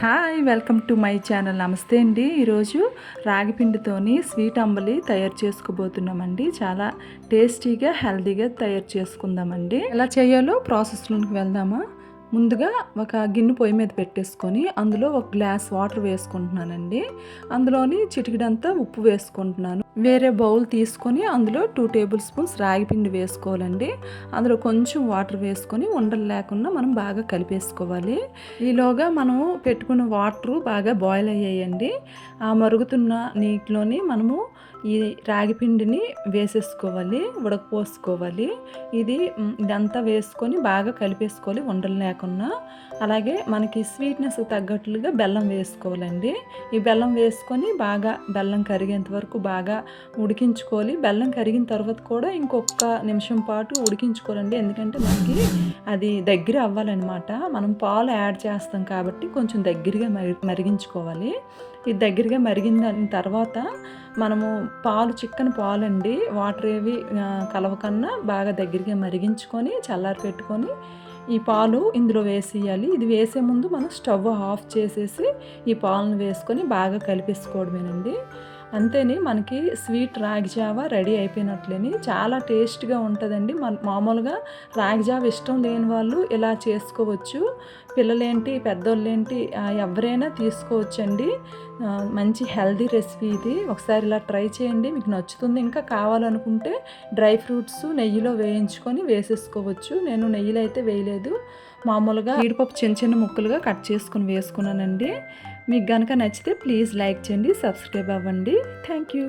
Hi welcome to my channel. నమస్తే అండి. ఈరోజు రాగి పిండితోని స్వీట్ అంబలి తయారు చేసుకోబోతున్నామండి. చాలా టేస్టీగా హెల్తీగా తయారు చేసుకుందామండి. ఎలా చేయాలో ప్రాసెస్లోకి వెళ్దామా? ముందుగా ఒక గిన్నె పొయ్యి మీద పెట్టేసుకొని అందులో ఒక గ్లాస్ వాటర్ వేసుకుంటున్నానండి. అందులోని చిటికెడంతా ఉప్పు వేసుకుంటున్నాను. వేరే బౌల్ తీసుకొని అందులో 2 టేబుల్ స్పూన్స్ రాగి పిండి వేసుకోవాలండి. అందులో కొంచెం వాటర్ వేసుకొని ఉండలు లేకుండా మనం బాగా కలిపేసుకోవాలి. ఈలోగా మనము పెట్టుకున్న వాటర్ బాగా బాయిల్ అయ్యాయండి. ఆ మరుగుతున్న నీటిలోని మనము ఈ రాగి పిండిని వేసేసుకోవాలి, ఉడకపోసుకోవాలి. ఇదంతా వేసుకొని బాగా కలిపేసుకోవాలి ఉండలు లేకుండా. అలాగే మనకి స్వీట్నెస్ తగ్గట్లుగా బెల్లం వేసుకోవాలండి. ఈ బెల్లం వేసుకొని బాగా బెల్లం కరిగేంత వరకు బాగా ఉడికించుకోవాలి. బెల్లం కరిగిన తర్వాత కూడా ఇంకొక నిమిషం పాటు ఉడికించుకోవాలండి. ఎందుకంటే మనకి అది దగ్గర అవ్వాలన్నమాట. మనం పాలు యాడ్ చేస్తాం కాబట్టి కొంచెం దగ్గరగా మరిగించుకోవాలి. ఇది దగ్గరగా మరిగిన తర్వాత మనము చిక్కని పాలండి, వాటర్ ఏవి కలవకన్నా బాగా దగ్గరగా మరిగించుకొని చల్లారి పెట్టుకొని ఈ పాలు ఇందులో వేసేయాలి. ఇది వేసే ముందు మనం స్టవ్ ఆఫ్ చేసేసి ఈ పాలను వేసుకొని బాగా కలిపేసుకోవడమేనండి. అంతేని మనకి స్వీట్ రాగి జావ రెడీ అయిపోయినట్లేని. చాలా టేస్ట్గా ఉంటుందండి. మామూలుగా రాగి జావ ఇష్టం లేని వాళ్ళు ఇలా చేసుకోవచ్చు. పిల్లలేంటి పెద్దోళ్ళేంటి ఎవరైనా తీసుకోవచ్చండి. మంచి హెల్దీ రెసిపీ ఇది. ఒకసారి ఇలా ట్రై చేయండి, మీకు నచ్చుతుంది. ఇంకా కావాలనుకుంటే డ్రై ఫ్రూట్స్ నెయ్యిలో వేయించుకొని వేసేసుకోవచ్చు. నేను నెయ్యిలో అయితే వేయలేదు, మామూలుగా జీడిపప్పు చిన్న చిన్న ముక్కలుగా కట్ చేసుకొని వేసుకున్నానండి. మీకు కనుక నచ్చితే ప్లీజ్ లైక్ చేయండి, సబ్స్క్రైబ్ అవ్వండి. Thank you.